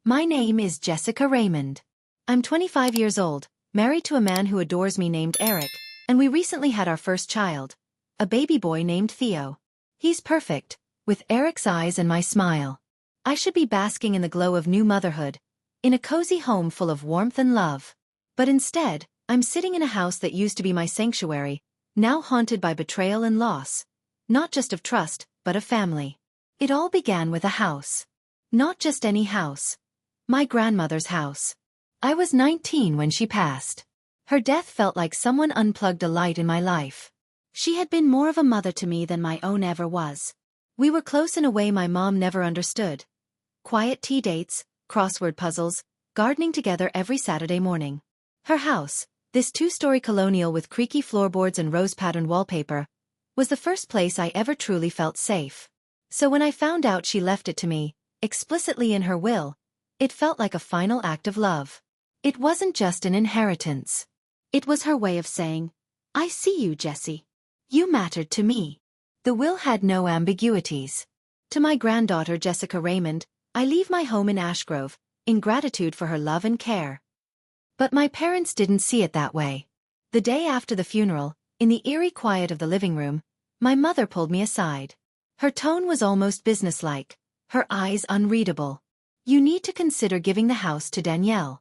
My name is Jessica Raymond. I'm 25 years old, married to a man who adores me named Eric, and we recently had our first child, a baby boy named Theo. He's perfect, with Eric's eyes and my smile. I should be basking in the glow of new motherhood, in a cozy home full of warmth and love. But instead, I'm sitting in a house that used to be my sanctuary, now haunted by betrayal and loss. Not just of trust, but of family. It all began with a house. Not just any house. My grandmother's house. I was 19 when she passed. Her death felt like someone unplugged a light in my life. She had been more of a mother to me than my own ever was. We were close in a way my mom never understood. Quiet tea dates, crossword puzzles, gardening together every Saturday morning. Her house, this two-story colonial with creaky floorboards and rose-patterned wallpaper, was the first place I ever truly felt safe. So when I found out she left it to me, explicitly in her will, it felt like a final act of love. It wasn't just an inheritance. It was her way of saying, I see you, Jessie. You mattered to me. The will had no ambiguities. To my granddaughter Jessica Raymond, I leave my home in Ashgrove, in gratitude for her love and care. But my parents didn't see it that way. The day after the funeral, in the eerie quiet of the living room, my mother pulled me aside. Her tone was almost businesslike, her eyes unreadable. You need to consider giving the house to Danielle.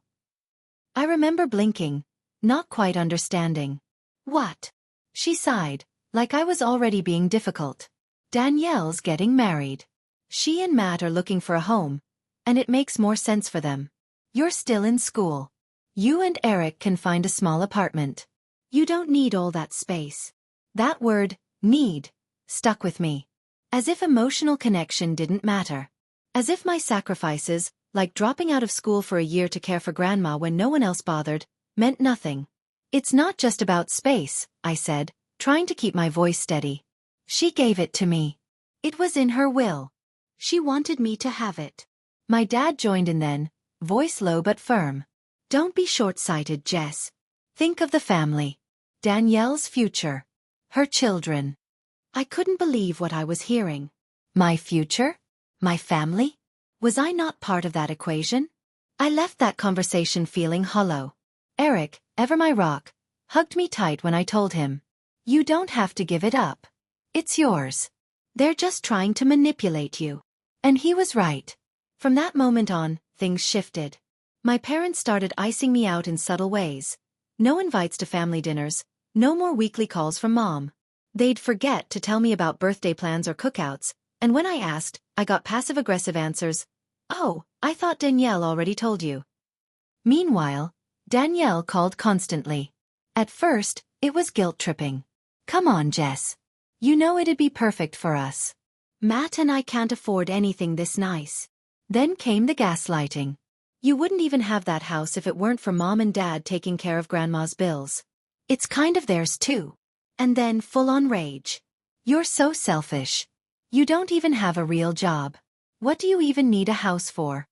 I remember blinking, not quite understanding. What? She sighed, like I was already being difficult. Danielle's getting married. She and Matt are looking for a home, and it makes more sense for them. You're still in school. You and Eric can find a small apartment. You don't need all that space. That word, need, stuck with me. As if emotional connection didn't matter. As if my sacrifices, like dropping out of school for a year to care for Grandma when no one else bothered, meant nothing. It's not just about space, I said, trying to keep my voice steady. She gave it to me. It was in her will. She wanted me to have it. My dad joined in then, voice low but firm. Don't be short-sighted, Jess. Think of the family. Danielle's future. Her children. I couldn't believe what I was hearing. My future? My family? Was I not part of that equation? I left that conversation feeling hollow. Eric, ever my rock, hugged me tight when I told him. You don't have to give it up. It's yours. They're just trying to manipulate you. And he was right. From that moment on, things shifted. My parents started icing me out in subtle ways. No invites to family dinners, no more weekly calls from Mom. They'd forget to tell me about birthday plans or cookouts, and when I asked, I got passive-aggressive answers. Oh, I thought Danielle already told you. Meanwhile, Danielle called constantly. At first, it was guilt-tripping. Come on, Jess. You know it'd be perfect for us. Matt and I can't afford anything this nice. Then came the gaslighting. You wouldn't even have that house if it weren't for Mom and Dad taking care of Grandma's bills. It's kind of theirs too. And then full-on rage. You're so selfish. You don't even have a real job. What do you even need a house for?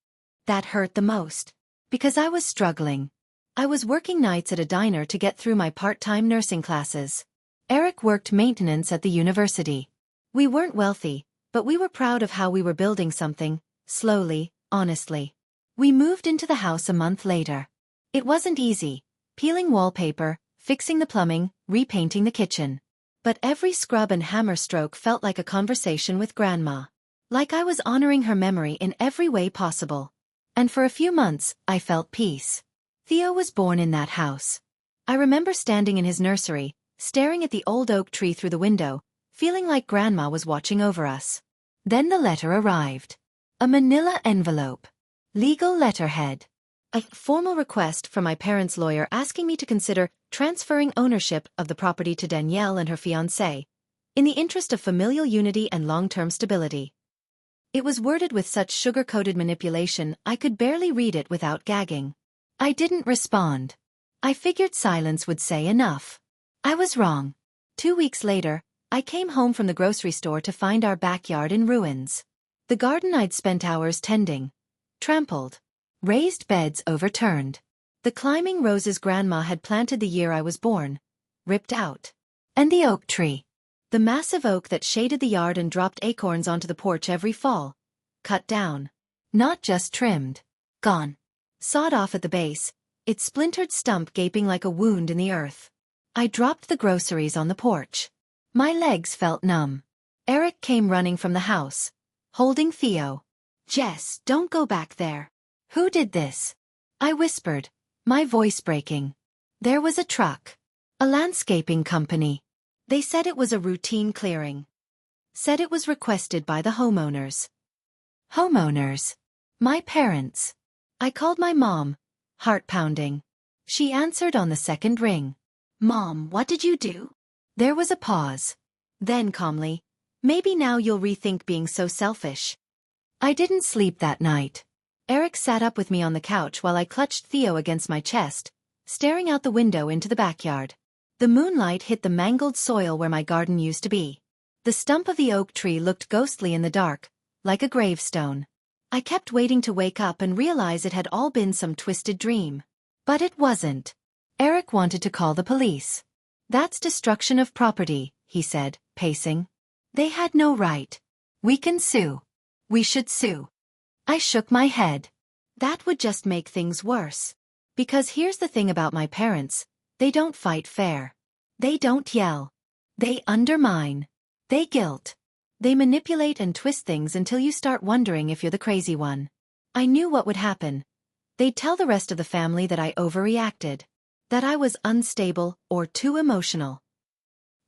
That hurt the most. Because I was struggling. I was working nights at a diner to get through my part-time nursing classes. Eric worked maintenance at the university. We weren't wealthy, but we were proud of how we were building something, slowly, honestly. We moved into the house a month later. It wasn't easy, peeling wallpaper, fixing the plumbing, repainting the kitchen. But every scrub and hammer stroke felt like a conversation with Grandma. Like I was honoring her memory in every way possible. And for a few months, I felt peace. Theo was born in that house. I remember standing in his nursery, staring at the old oak tree through the window, feeling like Grandma was watching over us. Then the letter arrived. A manila envelope. Legal letterhead. A formal request from my parents' lawyer asking me to consider transferring ownership of the property to Danielle and her fiancé, in the interest of familial unity and long-term stability. It was worded with such sugar-coated manipulation I could barely read it without gagging. I didn't respond. I figured silence would say enough. I was wrong. 2 weeks later, I came home from the grocery store to find our backyard in ruins. The garden I'd spent hours tending. Trampled. Raised beds overturned. The climbing roses Grandma had planted the year I was born. Ripped out. And the oak tree. The massive oak that shaded the yard and dropped acorns onto the porch every fall. Cut down. Not just trimmed. gone. Sawed off at the base, its splintered stump gaping like a wound in the earth. I dropped the groceries on the porch. My legs felt numb. Eric came running from the house, holding Theo. "Jess, don't go back there." "Who did this?" I whispered, my voice breaking. There was a truck. A landscaping company. They said it was a routine clearing. Said it was requested by the homeowners. Homeowners? My parents. I called my mom, heart pounding. She answered on the second ring. "Mom, what did you do?" There was a pause. Then calmly, "Maybe now you'll rethink being so selfish." I didn't sleep that night. Eric sat up with me on the couch while I clutched Theo against my chest, staring out the window into the backyard. The moonlight hit the mangled soil where my garden used to be. The stump of the oak tree looked ghostly in the dark, like a gravestone. I kept waiting to wake up and realize it had all been some twisted dream. But it wasn't. Eric wanted to call the police. "That's destruction of property," he said, pacing. "They had no right. We can sue. We should sue." I shook my head. That would just make things worse. Because here's the thing about my parents, they don't fight fair. They don't yell. They undermine. They guilt. They manipulate and twist things until you start wondering if you're the crazy one. I knew what would happen. They'd tell the rest of the family that I overreacted. That I was unstable or too emotional.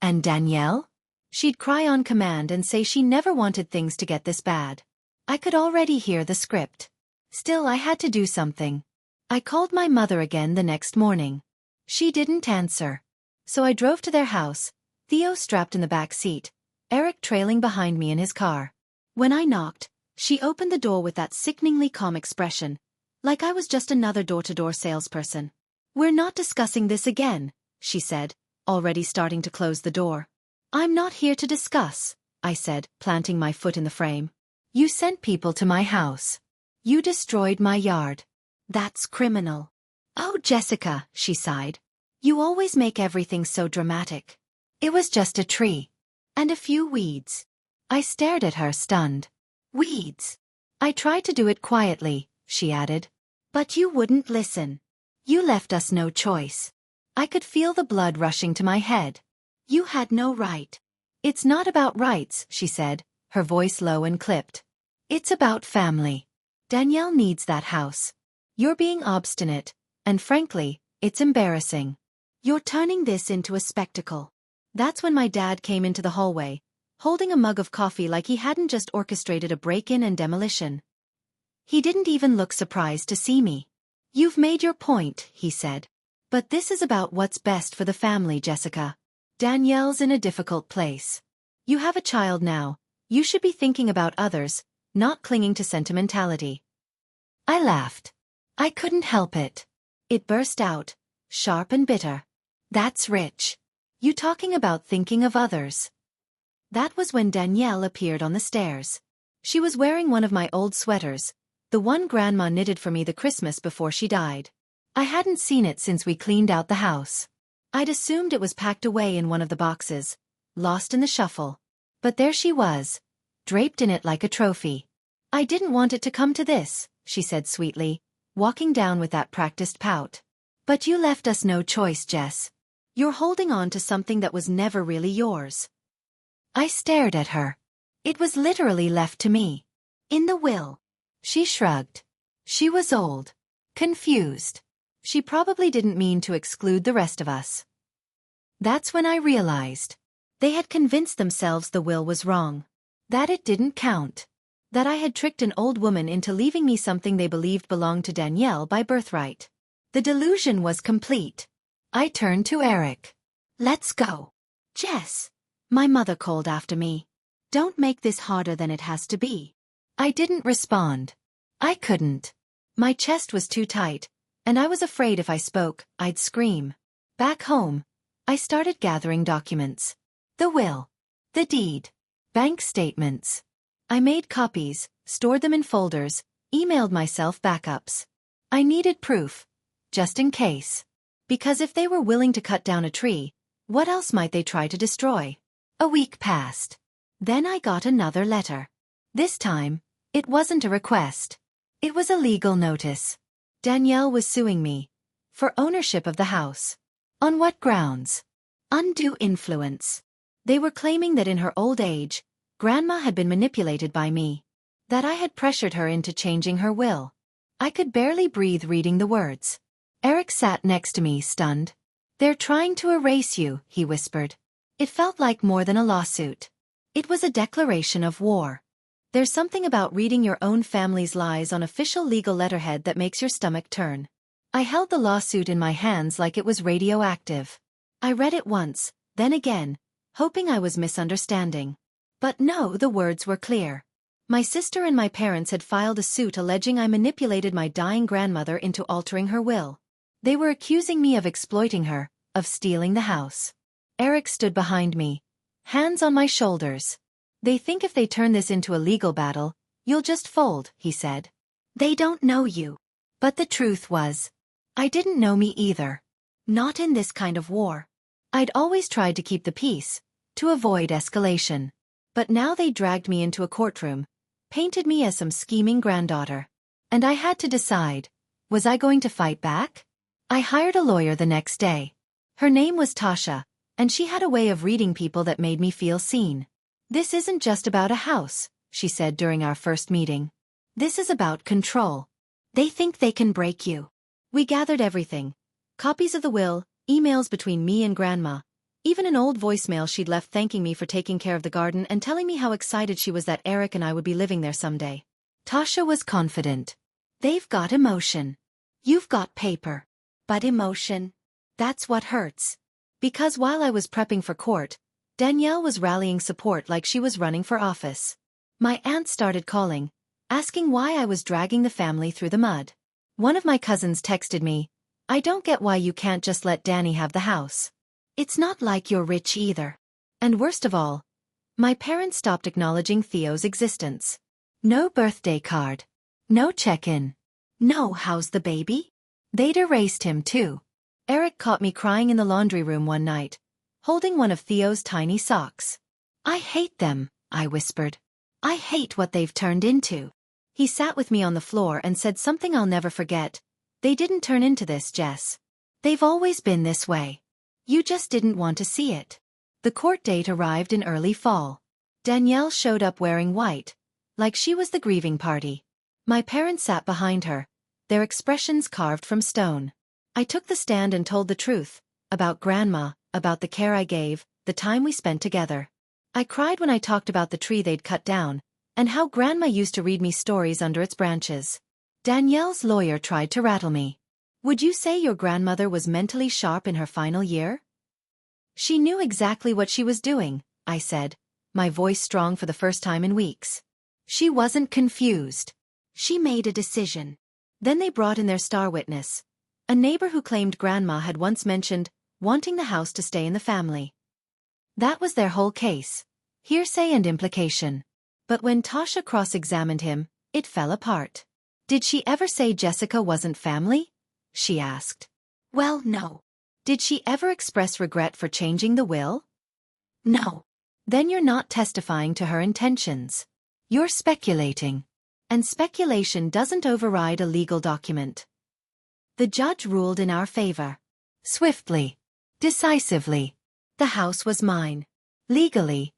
And Danielle? She'd cry on command and say she never wanted things to get this bad. I could already hear the script. Still, I had to do something. I called my mother again the next morning. She didn't answer. So I drove to their house, Theo strapped in the back seat, Eric trailing behind me in his car. When I knocked, she opened the door with that sickeningly calm expression, like I was just another door-to-door salesperson. "We're not discussing this again," she said, already starting to close the door. "I'm not here to discuss," I said, planting my foot in the frame. "You sent people to my house. You destroyed my yard. That's criminal." "Oh, Jessica," she sighed. "You always make everything so dramatic. It was just a tree. And a few weeds." I stared at her, stunned. "Weeds?" "I tried to do it quietly," she added. "But you wouldn't listen. You left us no choice." I could feel the blood rushing to my head. "You had no right." "It's not about rights," she said, her voice low and clipped. "It's about family. Danielle needs that house. You're being obstinate, and frankly, it's embarrassing. You're turning this into a spectacle." That's when my dad came into the hallway, holding a mug of coffee like he hadn't just orchestrated a break-in and demolition. He didn't even look surprised to see me. "You've made your point," he said. "But this is about what's best for the family, Jessica. Danielle's in a difficult place. You have a child now. You should be thinking about others, not clinging to sentimentality." I laughed. I couldn't help it. It burst out, sharp and bitter. "That's rich. You talking about thinking of others." That was when Danielle appeared on the stairs. She was wearing one of my old sweaters, the one Grandma knitted for me the Christmas before she died. I hadn't seen it since we cleaned out the house. I'd assumed it was packed away in one of the boxes, lost in the shuffle. But there she was, draped in it like a trophy. "I didn't want it to come to this," she said sweetly, walking down with that practiced pout. "But you left us no choice, Jess. You're holding on to something that was never really yours." I stared at her. "It was literally left to me. In the will." She shrugged. She was old. Confused. She probably didn't mean to exclude the rest of us. That's when I realized. They had convinced themselves the will was wrong. That it didn't count. That I had tricked an old woman into leaving me something they believed belonged to Danielle by birthright. The delusion was complete. I turned to Eric. "Let's go." "Jess," my mother called after me. "Don't make this harder than it has to be." I didn't respond. I couldn't. My chest was too tight, and I was afraid if I spoke, I'd scream. Back home, I started gathering documents. The will. The deed. Bank statements. I made copies, stored them in folders, emailed myself backups. I needed proof. Just in case. Because if they were willing to cut down a tree, what else might they try to destroy? A week passed. Then I got another letter. This time, it wasn't a request. It was a legal notice. Danielle was suing me for ownership of the house. On what grounds? Undue influence. They were claiming that in her old age, Grandma had been manipulated by me. That I had pressured her into changing her will. I could barely breathe reading the words. Eric sat next to me, stunned. "They're trying to erase you," he whispered. It felt like more than a lawsuit. It was a declaration of war. There's something about reading your own family's lies on official legal letterhead that makes your stomach turn. I held the lawsuit in my hands like it was radioactive. I read it once, then again, hoping I was misunderstanding. But no, the words were clear. My sister and my parents had filed a suit alleging I manipulated my dying grandmother into altering her will. They were accusing me of exploiting her, of stealing the house. Eric stood behind me, hands on my shoulders. "They think if they turn this into a legal battle, you'll just fold," he said. "They don't know you." But the truth was, I didn't know me either. Not in this kind of war. I'd always tried to keep the peace, to avoid escalation. But now they dragged me into a courtroom, painted me as some scheming granddaughter. And I had to decide, was I going to fight back? I hired a lawyer the next day. Her name was Tasha, and she had a way of reading people that made me feel seen. "This isn't just about a house," she said during our first meeting. "This is about control. They think they can break you." We gathered everything. Copies of the will, emails between me and Grandma, even an old voicemail she'd left thanking me for taking care of the garden and telling me how excited she was that Eric and I would be living there someday. Tasha was confident. "They've got emotion. You've got paper. But emotion, that's what hurts." Because while I was prepping for court, Danielle was rallying support like she was running for office. My aunt started calling, asking why I was dragging the family through the mud. One of my cousins texted me, "I don't get why you can't just let Danny have the house. It's not like you're rich either." And worst of all, my parents stopped acknowledging Theo's existence. No birthday card. No check-in. No "how's the baby?" They'd erased him too. Eric caught me crying in the laundry room one night, holding one of Theo's tiny socks. "I hate them," I whispered. "I hate what they've turned into." He sat with me on the floor and said something I'll never forget. "They didn't turn into this, Jess. They've always been this way. You just didn't want to see it." The court date arrived in early fall. Danielle showed up wearing white, like she was the grieving party. My parents sat behind her, their expressions carved from stone. I took the stand and told the truth, about Grandma, about the care I gave, the time we spent together. I cried when I talked about the tree they'd cut down, and how Grandma used to read me stories under its branches. Danielle's lawyer tried to rattle me. "Would you say your grandmother was mentally sharp in her final year?" "She knew exactly what she was doing," I said, my voice strong for the first time in weeks. "She wasn't confused. She made a decision." Then they brought in their star witness, a neighbor who claimed Grandma had once mentioned wanting the house to stay in the family. That was their whole case, hearsay and implication. But when Tasha cross-examined him, it fell apart. "Did she ever say Jessica wasn't family?" she asked. "Well, no." "Did she ever express regret for changing the will?" "No." "Then you're not testifying to her intentions. You're speculating. And speculation doesn't override a legal document." The judge ruled in our favor. Swiftly. Decisively. The house was mine. Legally.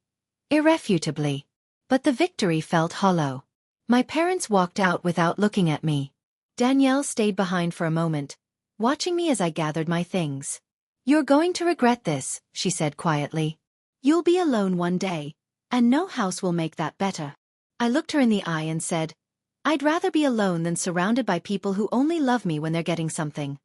Irrefutably. But the victory felt hollow. My parents walked out without looking at me. Danielle stayed behind for a moment, watching me as I gathered my things. "You're going to regret this," she said quietly. "You'll be alone one day, and no house will make that better." I looked her in the eye and said, "I'd rather be alone than surrounded by people who only love me when they're getting something."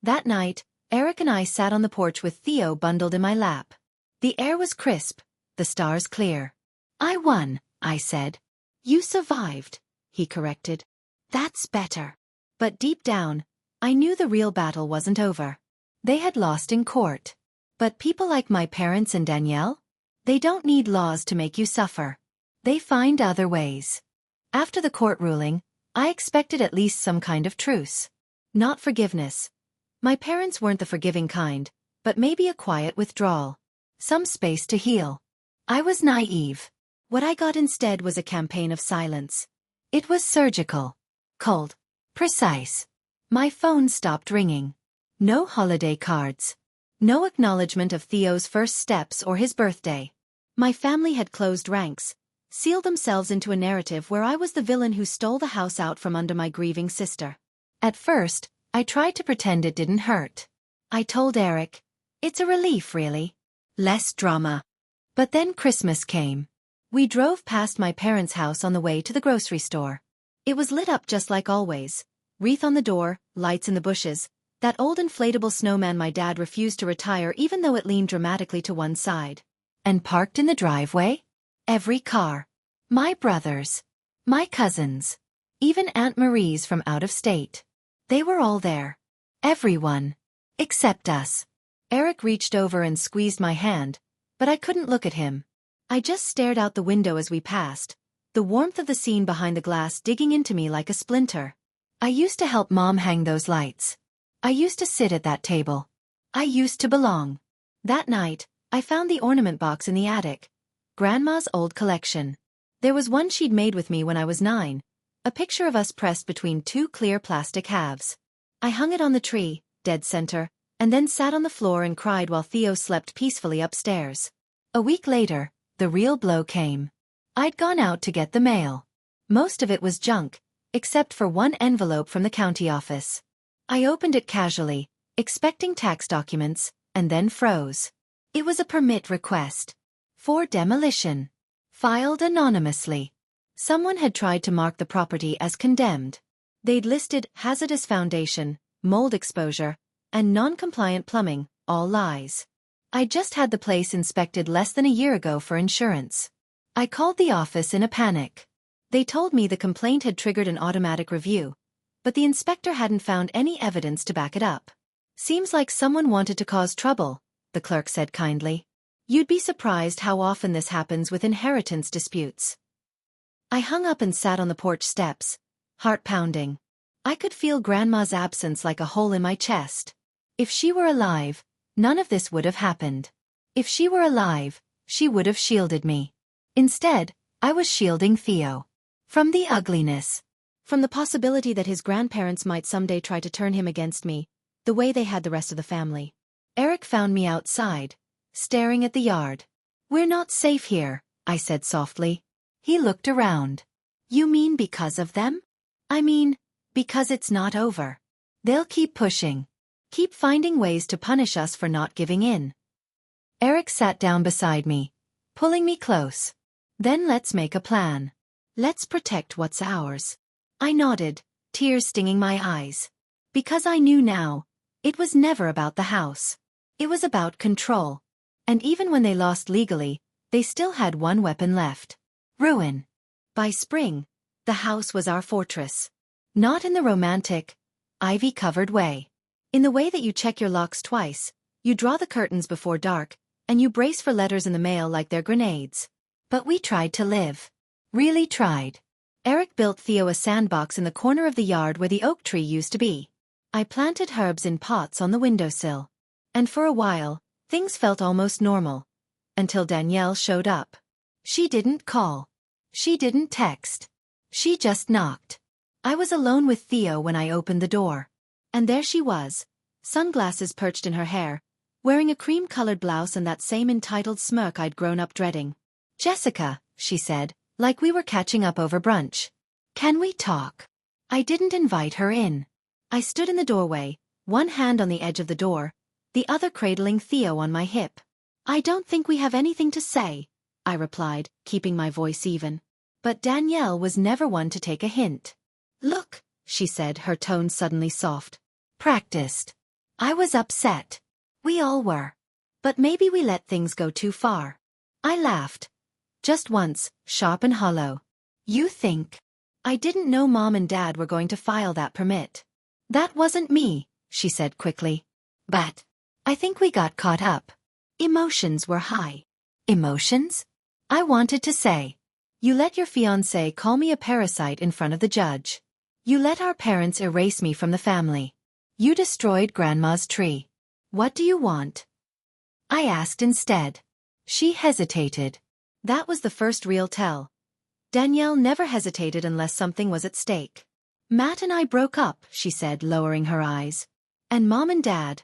That night, Eric and I sat on the porch with Theo bundled in my lap. The air was crisp, the stars clear. "I won," I said. "You survived," he corrected. "That's better." But deep down, I knew the real battle wasn't over. They had lost in court. But people like my parents and Danielle? They don't need laws to make you suffer. They find other ways. After the court ruling, I expected at least some kind of truce. Not forgiveness. My parents weren't the forgiving kind, but maybe a quiet withdrawal. Some space to heal. I was naive. What I got instead was a campaign of silence. It was surgical. Cold. Precise. My phone stopped ringing. No holiday cards. No acknowledgement of Theo's first steps or his birthday. My family had closed ranks, sealed themselves into a narrative where I was the villain who stole the house out from under my grieving sister. At first, I tried to pretend it didn't hurt. I told Eric, "It's a relief, really. Less drama." But then Christmas came. We drove past my parents' house on the way to the grocery store. It was lit up just like always. Wreath on the door, lights in the bushes, that old inflatable snowman my dad refused to retire even though it leaned dramatically to one side. And parked in the driveway? Every car. My brothers. My cousins. Even Aunt Marie's from out of state. They were all there. Everyone. Except us. Eric reached over and squeezed my hand, but I couldn't look at him. I just stared out the window as we passed, the warmth of the scene behind the glass digging into me like a splinter. I used to help Mom hang those lights. I used to sit at that table. I used to belong. That night, I found the ornament box in the attic. Grandma's old collection. There was one she'd made with me when I was 9, a picture of us pressed between two clear plastic halves. I hung it on the tree, dead center, and then sat on the floor and cried while Theo slept peacefully upstairs. A week later, the real blow came. I'd gone out to get the mail. Most of it was junk, except for one envelope from the county office. I opened it casually, expecting tax documents, and then froze. It was a permit request. For demolition. Filed anonymously. Someone had tried to mark the property as condemned. They'd listed hazardous foundation, mold exposure, and non-compliant plumbing, all lies. I just had the place inspected less than a year ago for insurance. I called the office in a panic. They told me the complaint had triggered an automatic review, but the inspector hadn't found any evidence to back it up. "Seems like someone wanted to cause trouble," the clerk said kindly. "You'd be surprised how often this happens with inheritance disputes." I hung up and sat on the porch steps, heart pounding. I could feel Grandma's absence like a hole in my chest. If she were alive, none of this would have happened. If she were alive, she would have shielded me. Instead, I was shielding Theo. From the ugliness. From the possibility that his grandparents might someday try to turn him against me, the way they had the rest of the family. Eric found me outside, staring at the yard. "We're not safe here," I said softly. He looked around. "You mean because of them?" "I mean, because it's not over. They'll keep pushing. Keep finding ways to punish us for not giving in." Eric sat down beside me, pulling me close. "Then let's make a plan. Let's protect what's ours." I nodded, tears stinging my eyes. Because I knew now, it was never about the house. It was about control. And even when they lost legally, they still had one weapon left. Ruin. By spring, the house was our fortress. Not in the romantic, ivy-covered way. In the way that you check your locks twice, you draw the curtains before dark, and you brace for letters in the mail like they're grenades. But we tried to live. Really tried. Eric built Theo a sandbox in the corner of the yard where the oak tree used to be. I planted herbs in pots on the windowsill. And for a while, things felt almost normal. Until Danielle showed up. She didn't call. She didn't text. She just knocked. I was alone with Theo when I opened the door. And there she was, sunglasses perched in her hair, wearing a cream-colored blouse and that same entitled smirk I'd grown up dreading. "Jessica," she said, like we were catching up over brunch. "Can we talk?" I didn't invite her in. I stood in the doorway, one hand on the edge of the door, the other cradling Theo on my hip. "I don't think we have anything to say," I replied, keeping my voice even. But Danielle was never one to take a hint. "Look," she said, her tone suddenly soft. "Practiced." I was upset. We all were. But maybe we let things go too far. I laughed. Just once, sharp and hollow. "You think?" I didn't know Mom and Dad were going to file that permit. "That wasn't me," she said quickly. "But I think we got caught up. Emotions were high." "Emotions?" I wanted to say. "You let your fiancé call me a parasite in front of the judge. You let our parents erase me from the family. You destroyed Grandma's tree. What do you want?" I asked instead. She hesitated. That was the first real tell. Danielle never hesitated unless something was at stake. Matt and I broke up, she said, lowering her eyes. And Mom and Dad?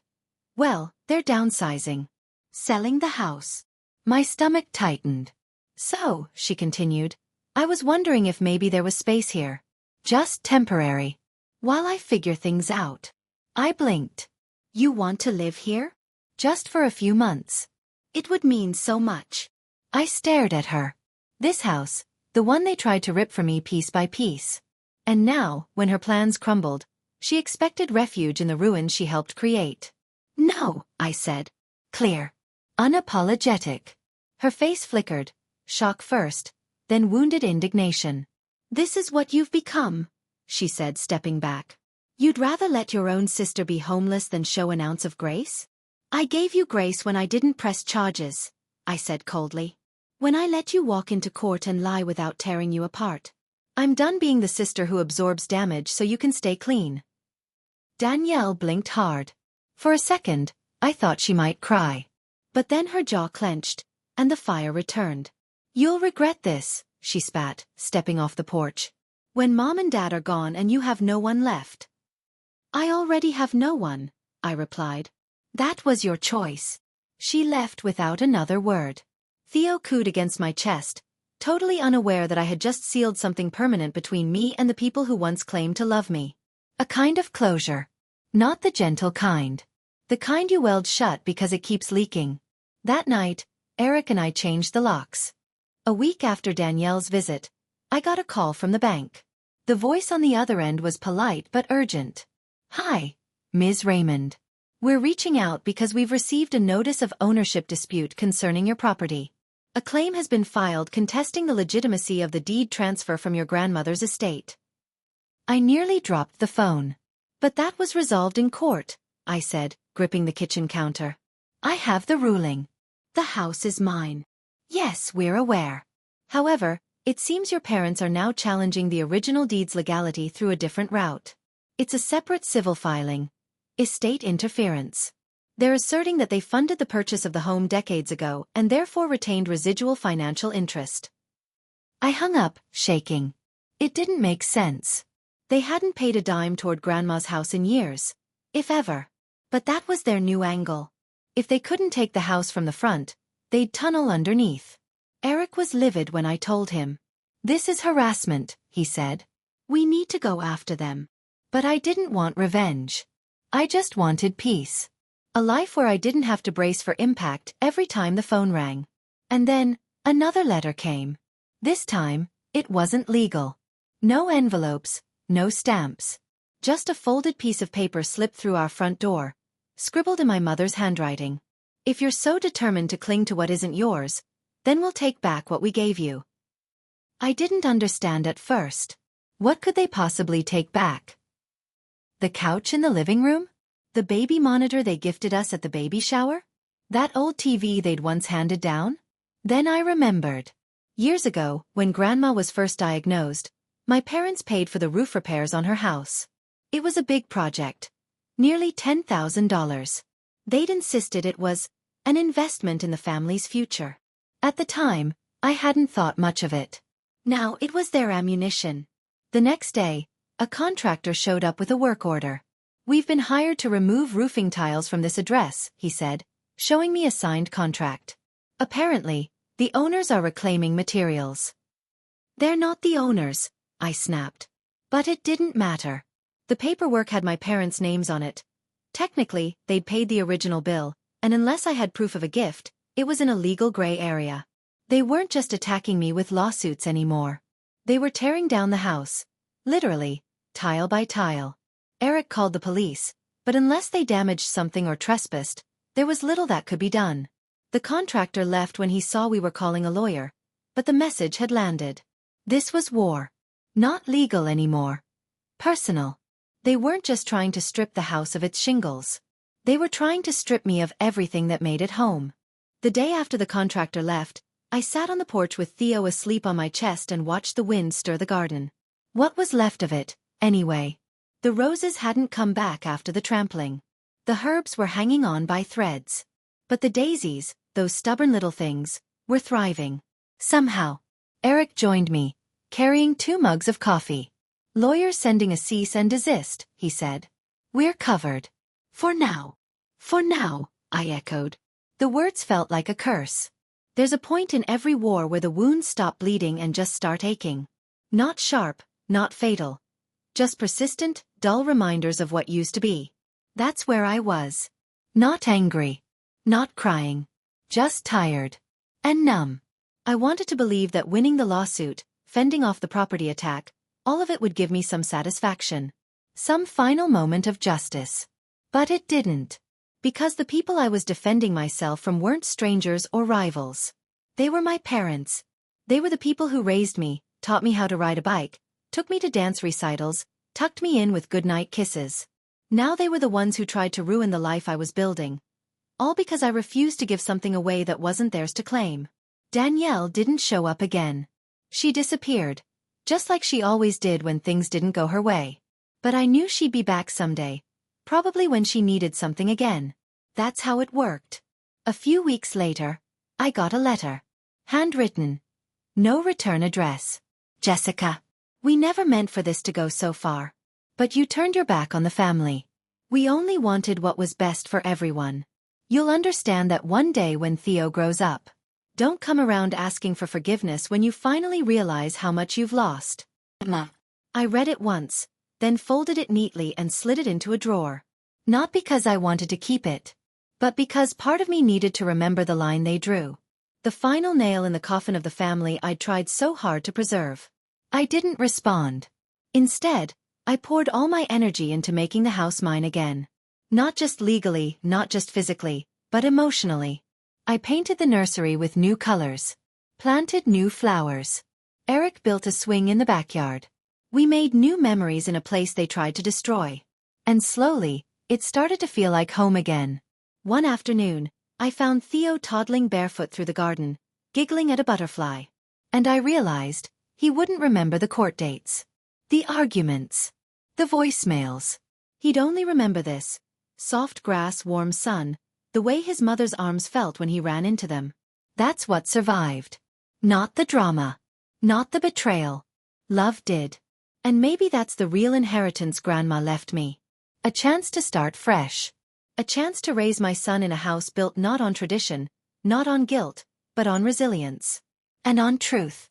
Well, they're downsizing. Selling the house. My stomach tightened. So, she continued, I was wondering if maybe there was space here. Just temporary. While I figure things out. I blinked. You want to live here? Just for a few months. It would mean so much. I stared at her. This house, the one they tried to rip from me piece by piece. And now, when her plans crumbled, she expected refuge in the ruins she helped create. No, I said. Clear. Unapologetic. Her face flickered, shock first, then wounded indignation. This is what you've become, she said, stepping back. You'd rather let your own sister be homeless than show an ounce of grace? I gave you grace when I didn't press charges, I said coldly. When I let you walk into court and lie without tearing you apart. I'm done being the sister who absorbs damage so you can stay clean. Danielle blinked hard. For a second, I thought she might cry. But then her jaw clenched, and the fire returned. You'll regret this, she spat, stepping off the porch. When Mom and Dad are gone and you have no one left. I already have no one, I replied. That was your choice. She left without another word. Theo cooed against my chest, totally unaware that I had just sealed something permanent between me and the people who once claimed to love me. A kind of closure. Not the gentle kind. The kind you weld shut because it keeps leaking. That night, Eric and I changed the locks. A week after Danielle's visit, I got a call from the bank. The voice on the other end was polite but urgent. Hi, Ms. Raymond. We're reaching out because we've received a notice of ownership dispute concerning your property. A claim has been filed contesting the legitimacy of the deed transfer from your grandmother's estate. I nearly dropped the phone. But that was resolved in court, I said, gripping the kitchen counter. I have the ruling. The house is mine. Yes, we're aware. However, it seems your parents are now challenging the original deed's legality through a different route. It's a separate civil filing. Estate interference. They're asserting that they funded the purchase of the home decades ago and therefore retained residual financial interest. I hung up, shaking. It didn't make sense. They hadn't paid a dime toward Grandma's house in years, if ever. But that was their new angle. If they couldn't take the house from the front, they'd tunnel underneath. Eric was livid when I told him. This is harassment, he said. We need to go after them. But I didn't want revenge. I just wanted peace. A life where I didn't have to brace for impact every time the phone rang. And then, another letter came. This time, it wasn't legal. No envelopes, no stamps. Just a folded piece of paper slipped through our front door, scribbled in my mother's handwriting. If you're so determined to cling to what isn't yours, then we'll take back what we gave you. I didn't understand at first. What could they possibly take back? The couch in the living room? The baby monitor they gifted us at the baby shower? That old TV they'd once handed down? Then I remembered. Years ago, when Grandma was first diagnosed, my parents paid for the roof repairs on her house. It was a big project. Nearly $10,000. They'd insisted it was an investment in the family's future. At the time, I hadn't thought much of it. Now it was their ammunition. The next day, a contractor showed up with a work order. We've been hired to remove roofing tiles from this address, he said, showing me a signed contract. Apparently, the owners are reclaiming materials. They're not the owners, I snapped. But it didn't matter. The paperwork had my parents' names on it. Technically, they'd paid the original bill, and unless I had proof of a gift, it was in a legal gray area. They weren't just attacking me with lawsuits anymore. They were tearing down the house. Literally, tile by tile. Eric called the police, but unless they damaged something or trespassed, there was little that could be done. The contractor left when he saw we were calling a lawyer, but the message had landed. This was war. Not legal anymore. Personal. They weren't just trying to strip the house of its shingles. They were trying to strip me of everything that made it home. The day after the contractor left, I sat on the porch with Theo asleep on my chest and watched the wind stir the garden. What was left of it, anyway? The roses hadn't come back after the trampling. The herbs were hanging on by threads. But the daisies, those stubborn little things, were thriving. Somehow. Eric joined me, carrying 2 mugs of coffee. Lawyers sending a cease and desist, he said. We're covered. For now. For now, I echoed. The words felt like a curse. There's a point in every war where the wounds stop bleeding and just start aching. Not sharp, not fatal. Just persistent, dull reminders of what used to be. That's where I was. Not angry. Not crying. Just tired. And numb. I wanted to believe that winning the lawsuit, fending off the property attack, all of it would give me some satisfaction. Some final moment of justice. But it didn't. Because the people I was defending myself from weren't strangers or rivals. They were my parents. They were the people who raised me, taught me how to ride a bike, took me to dance recitals, tucked me in with goodnight kisses. Now they were the ones who tried to ruin the life I was building. All because I refused to give something away that wasn't theirs to claim. Danielle didn't show up again. She disappeared. Just like she always did when things didn't go her way. But I knew she'd be back someday. Probably when she needed something again. That's how it worked. A few weeks later, I got a letter. Handwritten. No return address. Jessica. We never meant for this to go so far. But you turned your back on the family. We only wanted what was best for everyone. You'll understand that one day when Theo grows up. Don't come around asking for forgiveness when you finally realize how much you've lost. Emma. I read it once, then folded it neatly and slid it into a drawer. Not because I wanted to keep it, but because part of me needed to remember the line they drew. The final nail in the coffin of the family I'd tried so hard to preserve. I didn't respond. Instead, I poured all my energy into making the house mine again. Not just legally, not just physically, but emotionally. I painted the nursery with new colors. Planted new flowers. Eric built a swing in the backyard. We made new memories in a place they tried to destroy. And slowly, it started to feel like home again. One afternoon, I found Theo toddling barefoot through the garden, giggling at a butterfly. And I realized, he wouldn't remember the court dates. The arguments. The voicemails. He'd only remember this. Soft grass, warm sun. The way his mother's arms felt when he ran into them. That's what survived. Not the drama. Not the betrayal. Love did. And maybe that's the real inheritance Grandma left me. A chance to start fresh. A chance to raise my son in a house built not on tradition, not on guilt, but on resilience. And on truth.